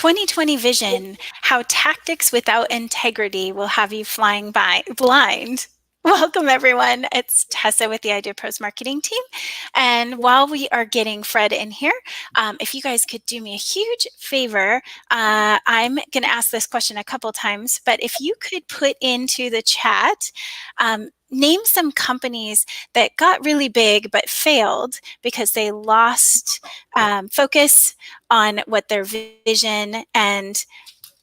2020 vision, how tactics without integrity will have you flying by blind. Welcome, everyone. It's Tessa with the Idea Pros marketing team. And while we are getting Fred in here, if you guys could do me a huge favor, I'm going to ask this question a couple times, but if you could put into the chat, name some companies that got really big but failed because they lost focus on what their vision and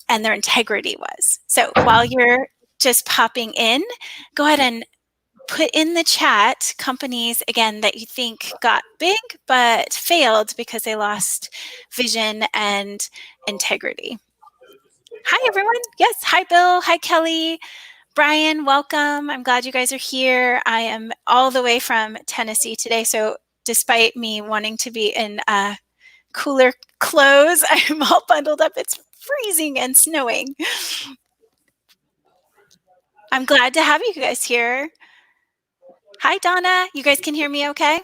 their integrity was. So while you're just popping in, go ahead and put in the chat companies, again, that you think got big but failed because they lost vision and integrity. Hi, everyone. Yes. Hi, Bill. Hi, Kelly. Brian, welcome. I'm glad you guys are here. I am all the way from Tennessee today. So despite me wanting to be in cooler clothes, I'm all bundled up. It's freezing and snowing. I'm glad to have you guys here. Hi, Donna. You guys can hear me okay?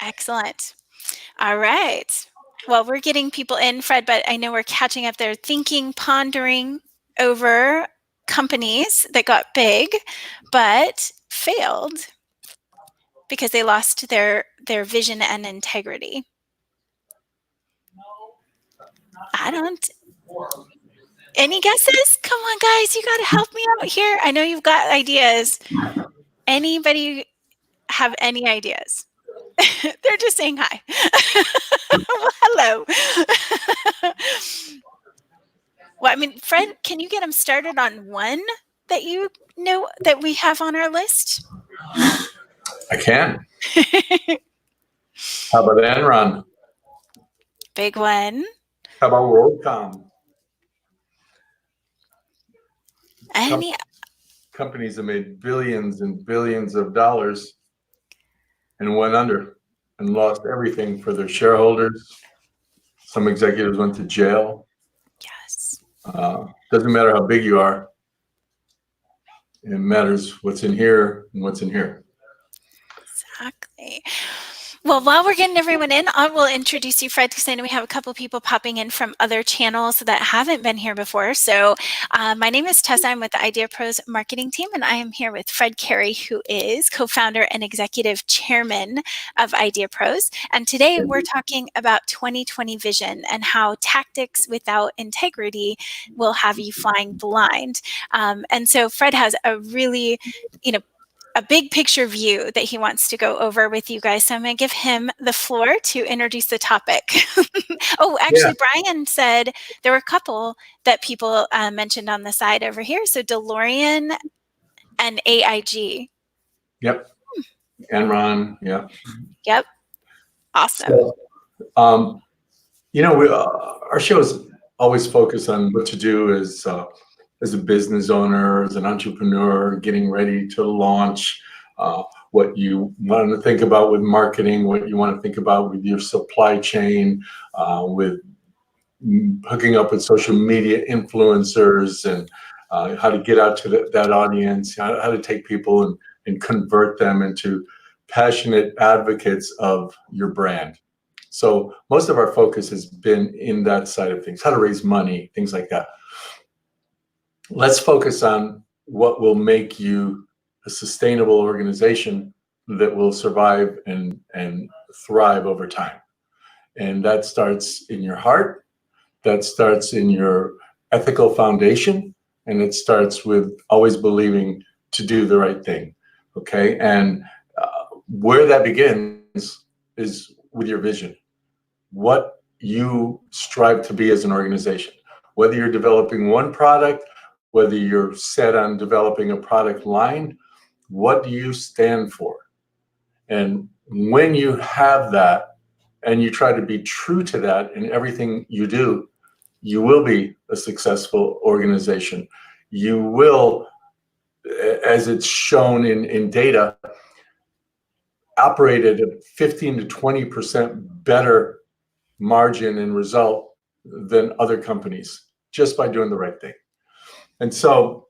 Excellent. All right. Well, we're getting people in, Fred, but I know we're catching up there, thinking, pondering over companies that got big but failed because they lost their vision and integrity. I don't. Any guesses? Come on, guys. You got to help me out here. I know you've got ideas. Anybody have any ideas? They're just saying hi. Well, hello. Well, I mean, Fred, can you get them started on one that you know that we have on our list? I can. How about Enron? Big one. How about WorldCom? Any companies that made billions and billions of dollars and went under and lost everything for their shareholders. Some executives went to jail. Yes. Doesn't matter how big you are. It matters what's in here and what's in here. Exactly. Well, while we're getting everyone in, I will introduce you, Fred, because I know we have a couple people popping in from other channels that haven't been here before. So my name is Tessa. I'm with the Idea Pros marketing team, and I am here with Fred Carey, who is co-founder and executive chairman of Idea Pros. And today we're talking about 2020 vision and how tactics without integrity will have you flying blind. And so Fred has a really, a big picture view that he wants to go over with you guys. So I'm going to give him the floor to introduce the topic. Oh, actually, yeah. Brian said there were a couple that people mentioned on the side over here. So DeLorean and AIG. Yep. Enron. Yeah. Yep. Awesome. So, our show is always focused on what to do as a business owner, as an entrepreneur, getting ready to launch, what you want to think about with marketing, what you want to think about with your supply chain, with hooking up with social media influencers, and how to get out to that audience, how to take people and convert them into passionate advocates of your brand. So most of our focus has been in that side of things, how to raise money, things like that. Let's focus on what will make you a sustainable organization that will survive and thrive over time. And that starts in your heart, that starts in your ethical foundation, and it starts with always believing to do the right thing, okay? And where that begins is with your vision, what you strive to be as an organization. Whether you're developing one product, whether you're set on developing a product line, what do you stand for? And when you have that and you try to be true to that in everything you do, you will be a successful organization. You will, as it's shown in data, operate at a 15 to 20% better margin and result than other companies just by doing the right thing. And so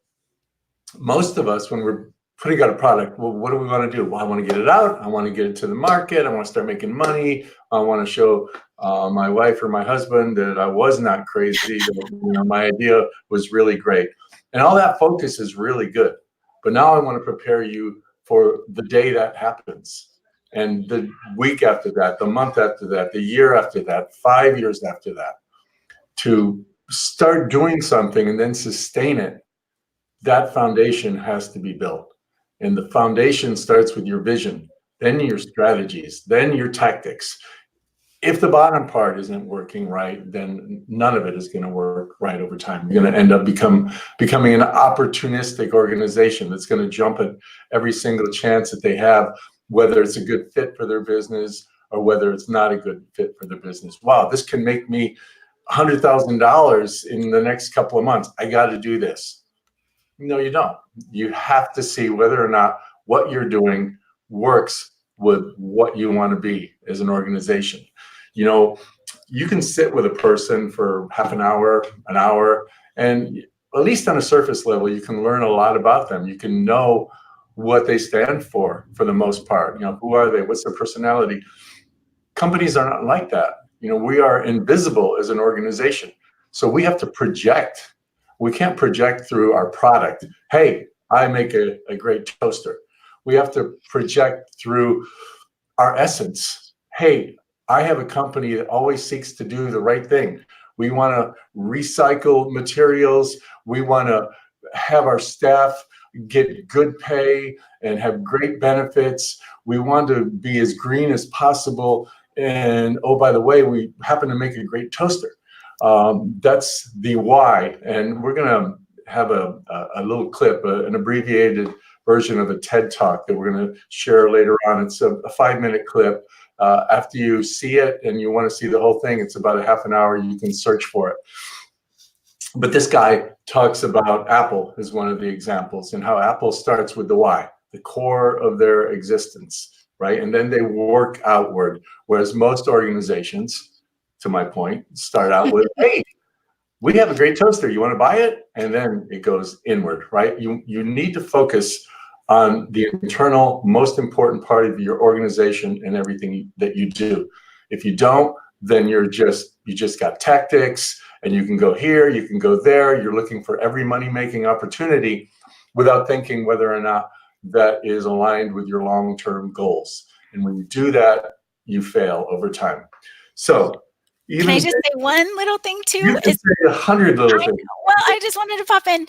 most of us, when we're putting out a product, well, what do we want to do? Well, I want to get it out. I want to get it to the market. I want to start making money. I want to show my wife or my husband that I was not crazy, that my idea was really great. And all that focus is really good. But now I want to prepare you for the day that happens, and the week after that, the month after that, the year after that, 5 years after that, to start doing something and then sustain it. That foundation has to be built. And the foundation starts with your vision, then your strategies, then your tactics. If the bottom part isn't working right, then none of it is going to work right over time. You're going to end up becoming an opportunistic organization that's going to jump at every single chance that they have, whether it's a good fit for their business or whether it's not a good fit for their business. Wow, this can make me $100,000 in the next couple of months. I got to do this. No, you don't. You have to see whether or not what you're doing works with what you want to be as an organization. You can sit with a person for half an hour, and at least on a surface level, you can learn a lot about them. You can know what they stand for the most part. Who are they? What's their personality? Companies are not like that. We are invisible as an organization. So we have to project. We can't project through our product. Hey, I make a great toaster. We have to project through our essence. Hey, I have a company that always seeks to do the right thing. We want to recycle materials. We want to have our staff get good pay and have great benefits. We want to be as green as possible. And oh, by the way, we happen to make a great toaster. That's the why. And we're going to have a little clip, an abbreviated version of a TED Talk that we're going to share later on. It's a 5-minute clip. After you see it and you want to see the whole thing, it's about a half an hour. You can search for it. But this guy talks about Apple as one of the examples, and how Apple starts with the why, the core of their existence, right? And then they work outward. Whereas most organizations, to my point, start out with, hey, we have a great toaster. You want to buy it? And then it goes inward, right? You need to focus on the internal, most important part of your organization and everything that you do. If you don't, then you just got tactics, and you can go here, you can go there. You're looking for every money-making opportunity without thinking whether or not that is aligned with your long-term goals. And when you do that, you fail over time. So can I just say one little thing too? You can say 100 little things. Well, I just wanted to pop in.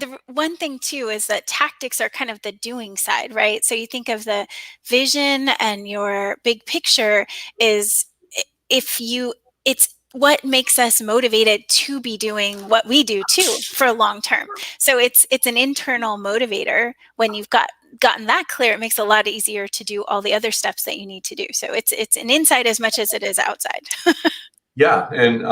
The one thing too is that tactics are kind of the doing side, right? So you think of the vision and your big picture is it's what makes us motivated to be doing what we do too for long term. So it's an internal motivator. When you've gotten that clear, it makes it a lot easier to do all the other steps that you need to do. So it's an inside as much as it is outside. Yeah, and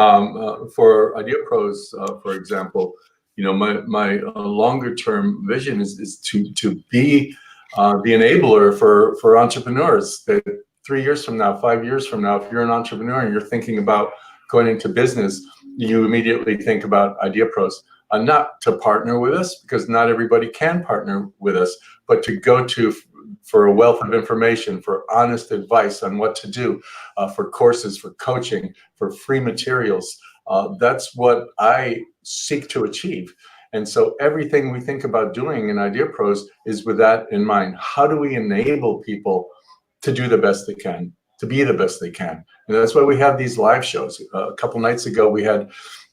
for Idea Pros, for example, my longer term vision is to be the enabler for entrepreneurs. That 3 years from now, 5 years from now, if you're an entrepreneur and you're thinking about going into business, you immediately think about Idea Pros. Not to partner with us, because not everybody can partner with us, but to go to for a wealth of information, for honest advice on what to do, for courses, for coaching, for free materials. That's what I seek to achieve. And so everything we think about doing in Idea Pros is with that in mind. How do we enable people to do the best they can, to be the best they can? And that's why we have these live shows. A couple nights ago, we had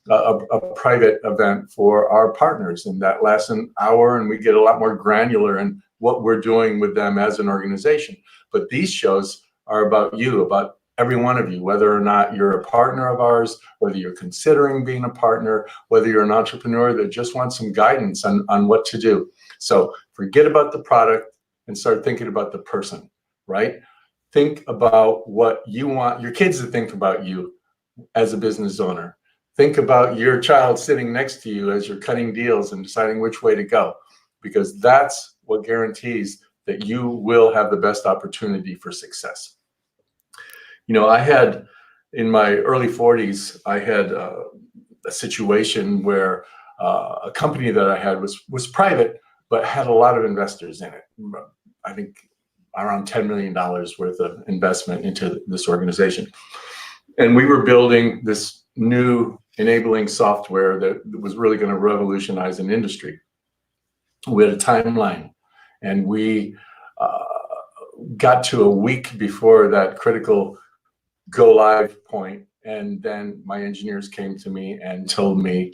a private event for our partners, and that lasts an hour, and we get a lot more granular in what we're doing with them as an organization. But these shows are about you, about every one of you, whether or not you're a partner of ours, whether you're considering being a partner, whether you're an entrepreneur that just wants some guidance on what to do. So forget about the product and start thinking about the person, right? Think about what you want your kids to think about you as a business owner. Think about your child sitting next to you as you're cutting deals and deciding which way to go, because that's what guarantees that you will have the best opportunity for success. I had, in my early 40s, I had a situation where a company that I had was private, but had a lot of investors in it. I think around $10 million worth of investment into this organization. And we were building this new enabling software that was really going to revolutionize an industry. We had a timeline, and we got to a week before that critical go live point, and then my engineers came to me and told me,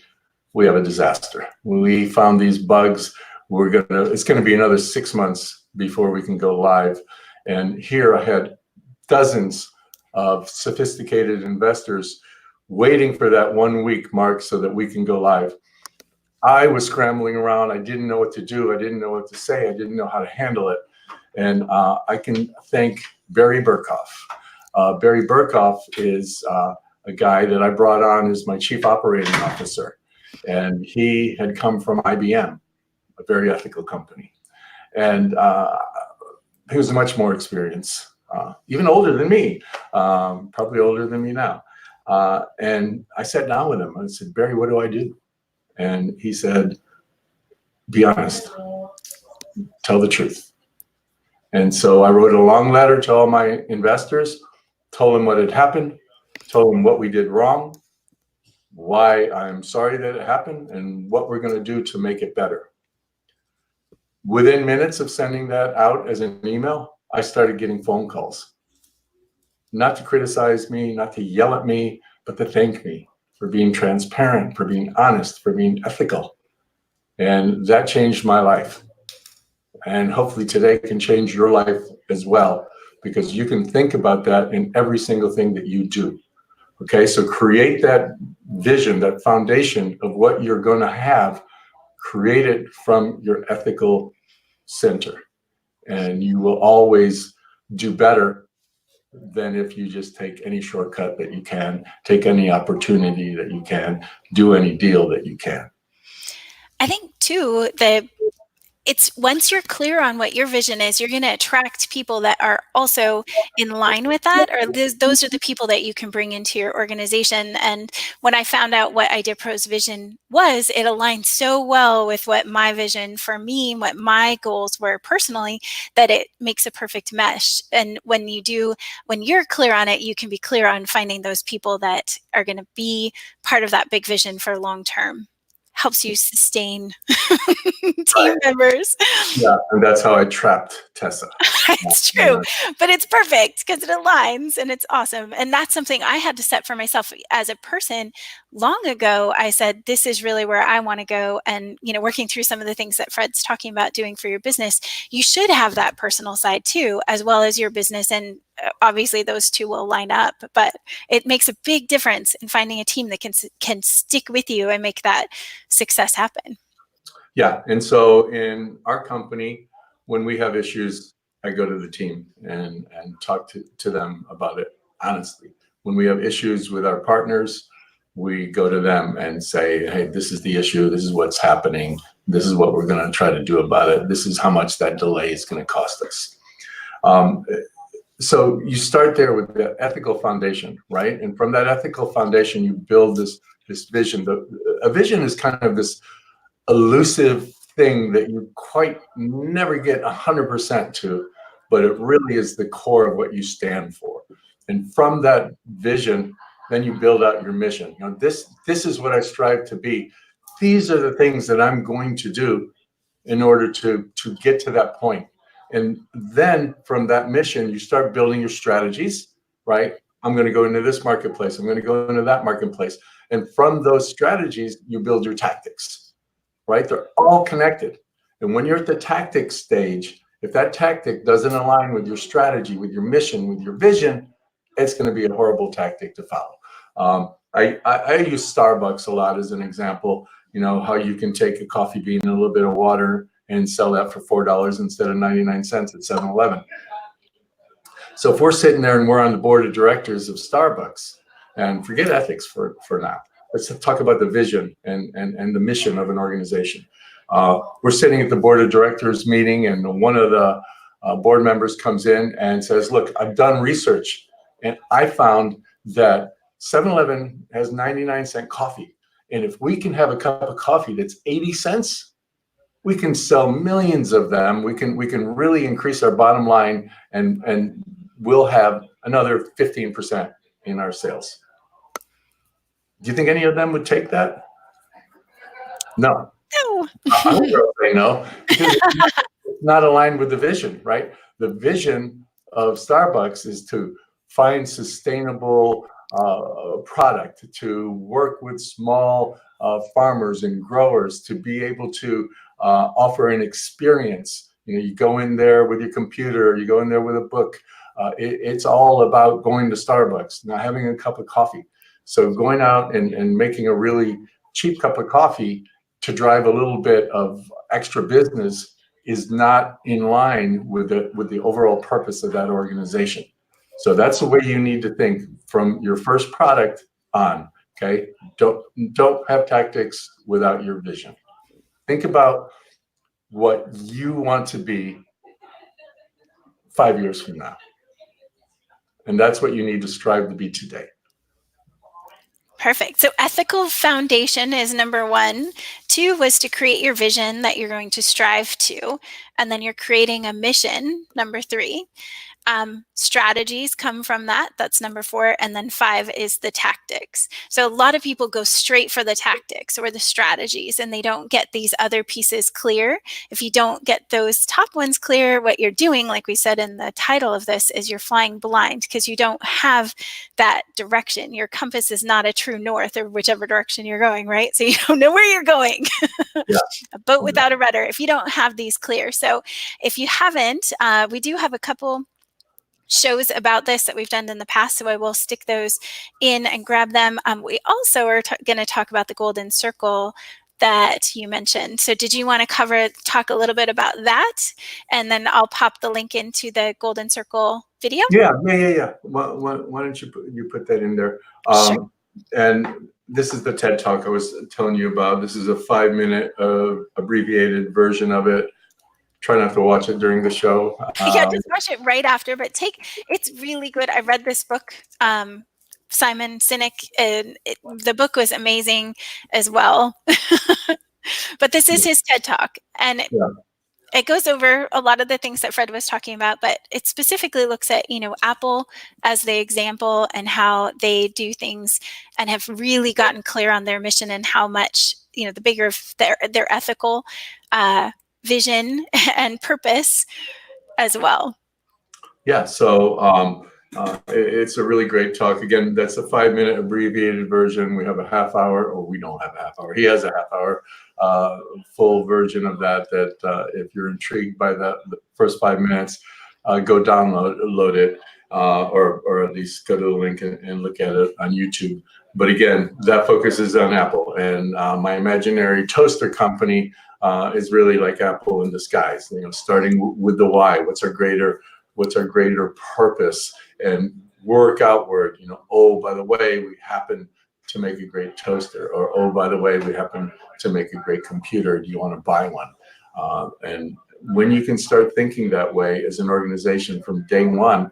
we have a disaster. We found these bugs. It's gonna be another 6 months before we can go live. And here I had dozens of sophisticated investors waiting for that 1 week mark so that we can go live. I was scrambling around. I didn't know what to do. I didn't know what to say. I didn't know how to handle it. And I can thank Barry Burkhoff. Barry Burkhoff is a guy that I brought on as my chief operating officer. And he had come from IBM, a very ethical company. And he was much more experienced, even older than me, probably older than me now. And I sat down with him. I said, Barry, what do I do? And he said, be honest, tell the truth. And so I wrote a long letter to all my investors, told them what had happened, told them what we did wrong, why I'm sorry that it happened, and what we're going to do to make it better. Within minutes of sending that out as an email, I started getting phone calls. Not to criticize me, not to yell at me, but to thank me for being transparent, for being honest, for being ethical. And that changed my life. And hopefully today can change your life as well, because you can think about that in every single thing that you do. Okay, so create that vision, that foundation of what you're going to have, create it from your ethical center. And you will always do better than if you just take any shortcut that you can, take any opportunity that you can, do any deal that you can. I think too that it's once you're clear on what your vision is, you're going to attract people that are also in line with that, or those are the people that you can bring into your organization. And when I found out what IdeaPro's vision was, it aligned so well with what my vision for me, what my goals were personally, that it makes a perfect mesh. And when you're clear on it, you can be clear on finding those people that are going to be part of that big vision for long term. Helps you sustain team members. Yeah, and that's how I trapped Tessa. It's true, but it's perfect because it aligns and it's awesome. And that's something I had to set for myself as a person long ago. I said, this is really where I want to go. And, working through some of the things that Fred's talking about doing for your business, you should have that personal side too, as well as your business. And obviously those two will line up, but it makes a big difference in finding a team that can stick with you and make that success happen. Yeah, and so in our company, when we have issues, I go to the team and talk to them about it honestly. When we have issues with our partners, we go to them and say, hey, this is the issue, this is what's happening, this is what we're going to try to do about it, this is how much that delay is going to cost us. So you start there with the ethical foundation, right? And from that ethical foundation, you build this vision. A vision is kind of this elusive thing that you quite never get 100% to, but it really is the core of what you stand for. And from that vision, then you build out your mission. This is what I strive to be. These are the things that I'm going to do in order to get to that point. And then from that mission, you start building your strategies, right? I'm going to go into this marketplace. I'm going to go into that marketplace. And from those strategies, you build your tactics, right? They're all connected. And when you're at the tactics stage, if that tactic doesn't align with your strategy, with your mission, with your vision, it's going to be a horrible tactic to follow. I use Starbucks a lot as an example. How you can take a coffee bean and a little bit of water and sell that for $4 instead of 99 cents at 7-Eleven. So if we're sitting there and we're on the board of directors of Starbucks, and forget ethics for now, let's talk about the vision and the mission of an organization. We're sitting at the board of directors meeting, and one of the board members comes in and says, look, I've done research, and I found that 7-Eleven has 99-cent coffee. And if we can have a cup of coffee that's 80 cents, we can sell millions of them. We can really increase our bottom line, and we'll have another 15% in our sales. Do you think any of them would take that? No. No. I'm going to say no, because it's not aligned with the vision, right? The vision of Starbucks is to find sustainable product, to work with small farmers and growers, to be able to offer an experience. You know, you go in there with your computer, you go in there with a book. It's all about going to Starbucks, not having a cup of coffee. So going out and making a really cheap cup of coffee to drive a little bit of extra business is not in line with the overall purpose of that organization. So that's the way you need to think from your first product on. Okay, don't have tactics without your vision. Think about what you want to be 5 years from now, and that's what you need to strive to be today. Perfect. So ethical foundation is number 1. 2 was to create your vision that you're going to strive to. And then you're creating a mission, number 3. Strategies come from that. That's number 4. And then 5 is the tactics. So a lot of people go straight for the tactics or the strategies, and they don't get these other pieces clear. If you don't get those top ones clear, what you're doing, like we said in the title of this, is you're flying blind because you don't have that direction. Your compass is not a true north or whichever direction you're going, right? So you don't know where you're going. Yeah. A boat without a rudder if you don't have these clear. So if you haven't, we do have a couple shows about this that we've done in the past, so I will stick those in and grab them. We also are going to talk about the golden circle that you mentioned. So did you want to talk a little bit about that? And then I'll pop the link into the golden circle video. Yeah. Why don't you put that in there? Sure. And this is the TED Talk I was telling you about. This is a 5-minute abbreviated version of it. Try not to watch it during the show. Yeah, just watch it right after, but it's really good. I read this book, Simon Sinek, and the book was amazing as well. But this is his TED Talk, and it goes over a lot of the things that Fred was talking about, but it specifically looks at, Apple as the example and how they do things and have really gotten clear on their mission and how much, the bigger their ethical vision and purpose as well. Yeah, so it's a really great talk. Again, that's a 5-minute abbreviated version. We have a half hour, or we don't have a half hour. He has a half hour full version of that. If you're intrigued by the first 5 minutes, go download it, or at least go to the link and look at it on YouTube. But again, that focuses on Apple, and my imaginary toaster company is really like Apple in disguise. Starting with the why. What's our greater purpose, and work outward. Oh, by the way, we happen to make a great toaster, or oh, by the way, we happen to make a great computer. Do you want to buy one? And when you can start thinking that way as an organization from day one,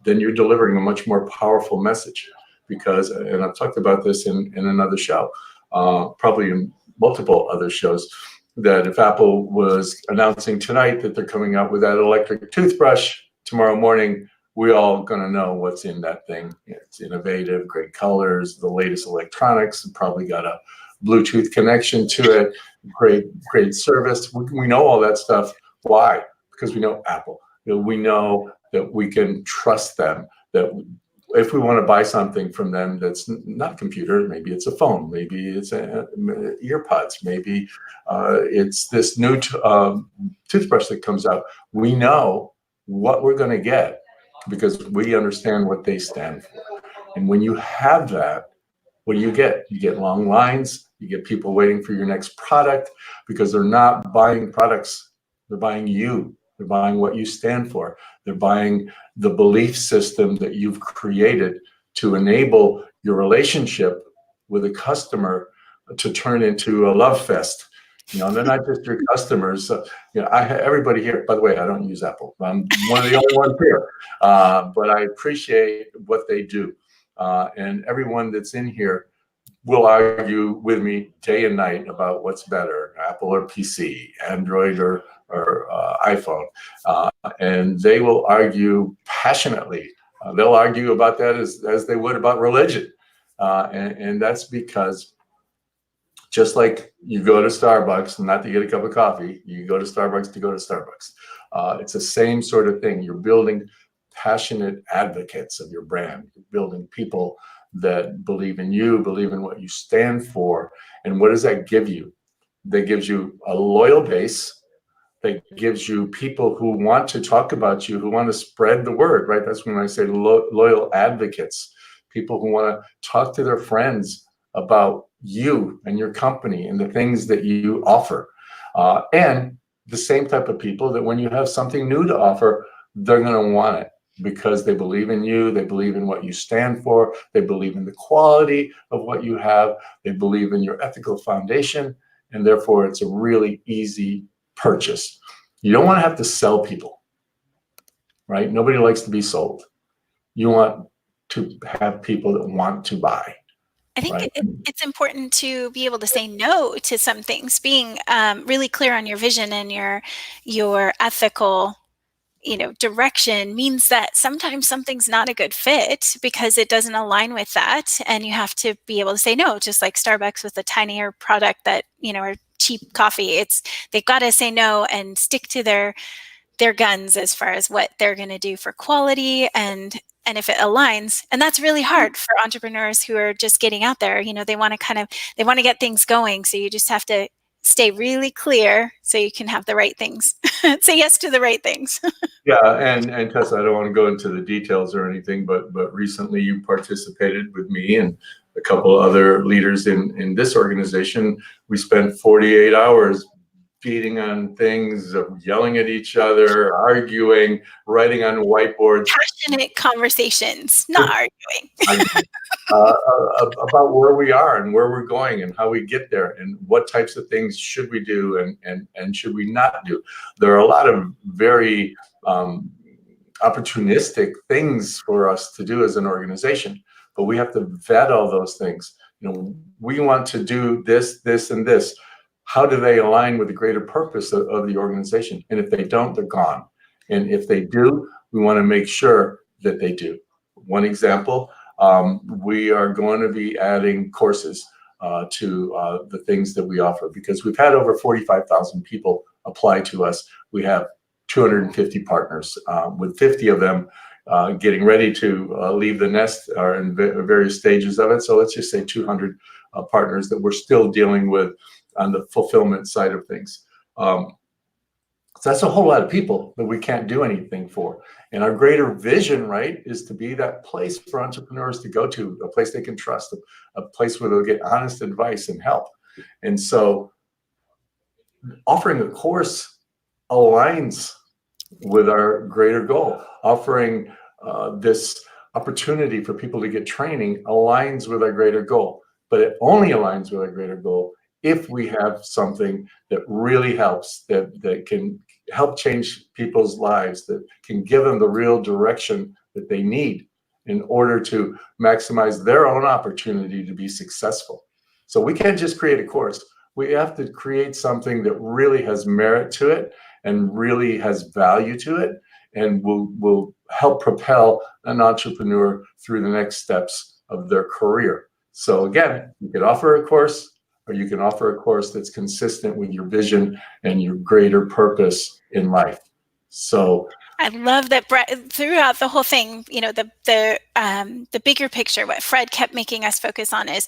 then you're delivering a much more powerful message. Because, and I've talked about this in another show, probably in multiple other shows, that if Apple was announcing tonight that they're coming out with that electric toothbrush tomorrow morning, we all gonna know what's in that thing. It's innovative, great colors, the latest electronics, probably got a Bluetooth connection to it, great service. We know all that stuff. Why? Because we know Apple. We know that we can trust them, that if we want to buy something from them that's not a computer, maybe it's a phone, maybe it's earpods, maybe it's this new toothbrush that comes out. We know what we're going to get because we understand what they stand for. And when you have that, what do you get? You get long lines, you get people waiting for your next product because they're not buying products, they're buying you. They're buying what you stand for. They're buying the belief system that you've created to enable your relationship with a customer to turn into a love fest. They're not just your customers. Everybody here, by the way, I don't use Apple. I'm one of the only ones here, but I appreciate what they do. And everyone that's in here will argue with me day and night about what's better, Apple or PC, Android or iPhone, and they will argue passionately They'll argue about that as they would about religion. And that's because just like you go to Starbucks, not to get a cup of coffee, you go to Starbucks to go to Starbucks. It's the same sort of thing. You're building passionate advocates of your brand. You're building people that believe in you, believe in what you stand for. And what does that give you? That gives you a loyal base. That gives you people who want to talk about you, who want to spread the word, right? That's when I say loyal advocates, people who want to talk to their friends about you and your company and the things that you offer. And the same type of people that when you have something new to offer, they're going to want it because they believe in you, they believe in what you stand for, they believe in the quality of what you have, they believe in your ethical foundation, and therefore it's a really easy purchase. You don't want to have to sell people, right? Nobody likes to be sold. You want to have people that want to buy. I think Right. it's important to be able to say no to some things. Being really clear on your vision and your ethical, direction means that sometimes something's not a good fit because it doesn't align with that, and you have to be able to say no. Just like Starbucks with a tinier product that or cheap coffee, they've got to say no and stick to their guns as far as what they're going to do for quality and if it aligns. And that's really hard for entrepreneurs who are just getting out there. They want to get things going. So you just have to stay really clear so you can have the right things. Say yes to the right things. Yeah, and Tessa, I don't want to go into the details or anything, but recently you participated with me and a couple other leaders in this organization. We spent 48 hours beating on things, yelling at each other, arguing, writing on whiteboards. Passionate conversations, not arguing. About where we are and where we're going and how we get there and what types of things should we do and should we not do. There are a lot of very opportunistic things for us to do as an organization, but we have to vet all those things. We want to do this, this, and this. How do they align with the greater purpose of the organization? And if they don't, they're gone. And if they do, we want to make sure that they do. One example, we are going to be adding courses to the things that we offer because we've had over 45,000 people apply to us. We have 250 partners, with 50 of them getting ready to leave the nest or in various stages of it. So let's just say 200 partners that we're still dealing with on the fulfillment side of things. So that's a whole lot of people that we can't do anything for. And our greater vision, right, is to be that place for entrepreneurs to go to, a place they can trust, a place where they'll get honest advice and help. And so offering a course aligns with our greater goal. Offering this opportunity for people to get training aligns with our greater goal. But it only aligns with our greater goal if we have something that really helps, that can help change people's lives, that can give them the real direction that they need in order to maximize their own opportunity to be successful. So we can't just create a course. We have to create something that really has merit to it and really has value to it and will help propel an entrepreneur through the next steps of their career. So again, you could offer a course, or you can offer a course that's consistent with your vision and your greater purpose in life. So I love that throughout the whole thing, the bigger picture, what Fred kept making us focus on is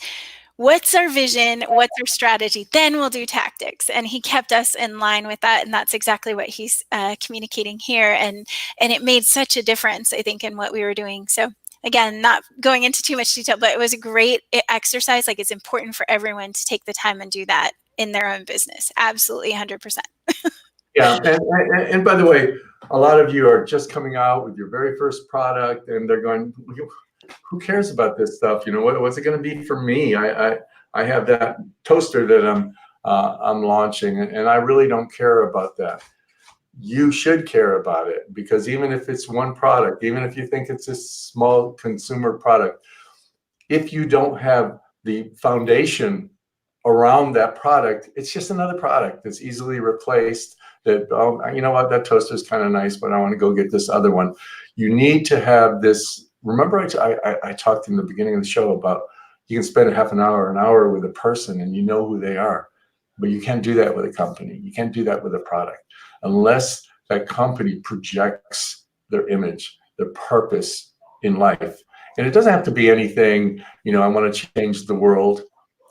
what's our vision, what's our strategy, then we'll do tactics. And he kept us in line with that. And that's exactly what he's communicating here. And it made such a difference, I think, in what we were doing. So again, not going into too much detail, but it was a great exercise. Like, it's important for everyone to take the time and do that in their own business. Absolutely, 100%. Yeah, and by the way, a lot of you are just coming out with your very first product, and they're going, "Who cares about this stuff? What's it going to be for me? I have that toaster that I'm launching, and I really don't care about that." You should care about it, because even if it's one product, even if you think it's a small consumer product, if you don't have the foundation around that product, it's just another product that's easily replaced, that, oh, you know what, that toaster is kind of nice, but I want to go get this other one. You need to have this. Remember, I talked in the beginning of the show about you can spend a half an hour with a person and you know who they are, but you can't do that with a company. You can't do that with a product unless that company projects their image, their purpose in life. And it doesn't have to be anything, I want to change the world.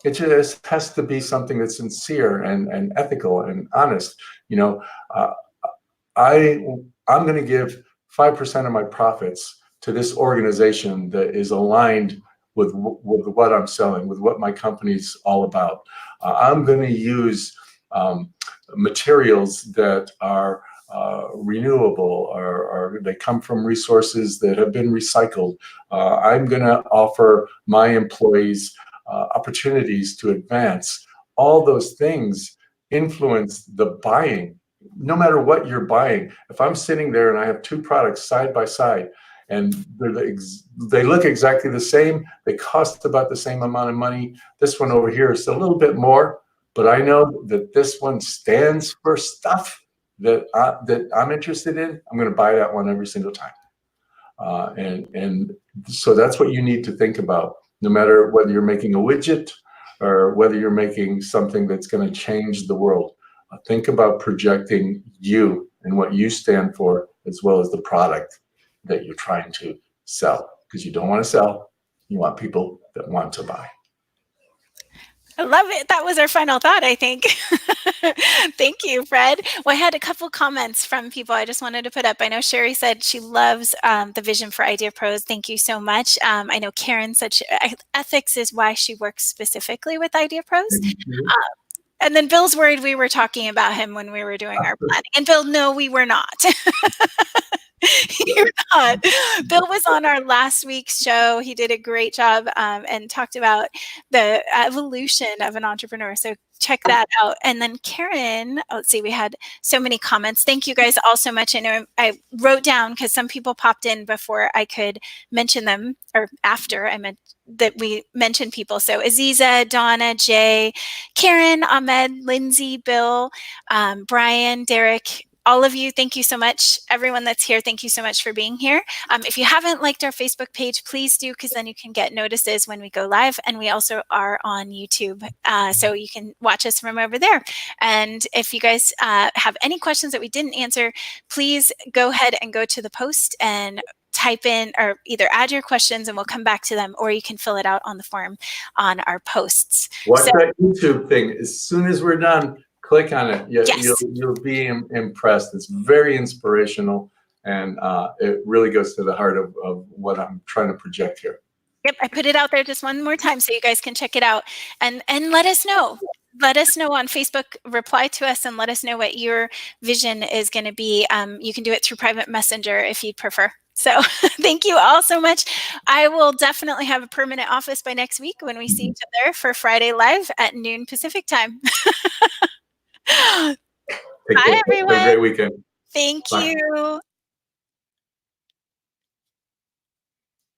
It just has to be something that's sincere and ethical and honest. I'm going to give 5% of my profits to this organization that is aligned with what I'm selling, with what my company's all about. I'm going to use materials that are renewable, or they come from resources that have been recycled. I'm going to offer my employees opportunities to advance. All those things influence the buying. No matter what you're buying, if I'm sitting there and I have two products side by side and they look exactly the same, they cost about the same amount of money. This one over here is a little bit more, but I know that this one stands for stuff that I'm interested in. I'm going to buy that one every single time. And so that's what you need to think about, no matter whether you're making a widget or whether you're making something that's going to change the world. Think about projecting you and what you stand for, as well as the product that you're trying to sell, because you don't want to sell. You want people that want to buy. I love it. That was our final thought, I think. Thank you, Fred. Well, I had a couple comments from people I just wanted to put up. I know Sherry said she loves the vision for Idea Pros. Thank you so much. I know Karen said ethics is why she works specifically with Idea Pros. And then Bill's worried we were talking about him when we were doing our planning. And Bill, no, we were not. You're not. Bill was on our last week's show. He did a great job and talked about the evolution of an entrepreneur. So check that out. And then Karen, let's see, we had so many comments. Thank you guys all so much. I know I wrote down because some people popped in before I could mention them, or after I meant that we mentioned people. So Aziza, Donna, Jay, Karen, Ahmed, Lindsay, Bill, Brian, Derek, all of you, thank you so much. Everyone that's here, thank you so much for being here. If you haven't liked our Facebook page, please do, because then you can get notices when we go live. And we also are on YouTube, so you can watch us from over there. And if you guys have any questions that we didn't answer, please go ahead and go to the post and type in, or either add your questions and we'll come back to them, or you can fill it out on the form on our posts. Watch that YouTube thing. As soon as we're done, click on it. You'll be impressed. It's very inspirational, and it really goes to the heart of what I'm trying to project here. Yep, I put it out there just one more time so you guys can check it out and let us know. Let us know on Facebook, reply to us and let us know what your vision is going to be. You can do it through private messenger if you'd prefer. So thank you all so much. I will definitely have a permanent office by next week when we see each other for Friday Live at noon Pacific time. Bye, everyone. Have a great weekend. Thank Bye. you.